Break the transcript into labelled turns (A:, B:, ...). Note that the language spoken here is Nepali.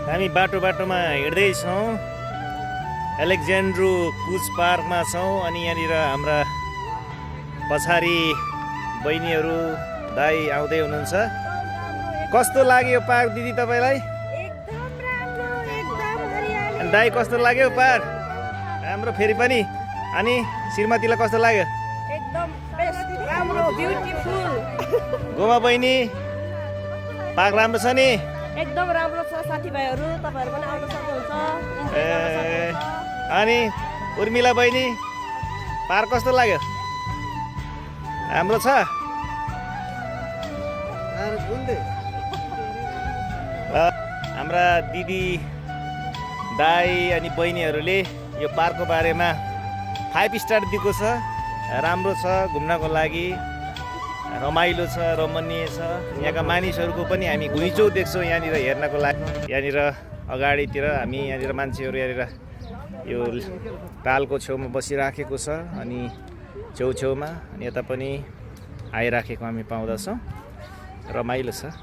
A: हामी बाटोमा हिँड्दैछौँ। एलेक्जेन्ड्रो कुच पार्कमा छौँ अनि यहाँनिर हाम्रा पछाडि बहिनीहरू दाइ आउँदै हुनुहुन्छ। कस्तो लाग्यो पार्क दिदी तपाईँलाई? अनि दाइ कस्तो लाग्यो पार्क? राम्रो फेरि पनि। अनि श्रीमतीलाई कस्तो लाग्यो?
B: एकदम बेस्ट, राम्रो, ब्युटिफुल।
A: गोमा बहिनी पार्क राम्रो छ नि?
B: एकदम राम्रो छ। साथीभाइहरू तपाईँहरू पनि आउन सक्नुहुन्छ।
A: अनि उर्मिला बहिनी पार्क कस्तो लाग्यो? राम्रो छ। हाम्रा दिदी दाई अनि बहिनीहरूले यो पार्कको बारेमा 5 स्टार दिएको छ। राम्रो छ, घुम्नको लागि रमाइलो छ, रमणीय छ। यहाँका मानिसहरूको पनि हामी घुइँचो देख्छौँ यहाँनिर हेर्नको लागि। यहाँनिर अगाडितिर हामी यहाँनिर मान्छेहरू यहाँनिर यो तालको छेउमा बसिराखेको छ अनि छेउछेउमा अनि यता पनि आइराखेको हामी पाउँदछौँ। रमाइलो छ।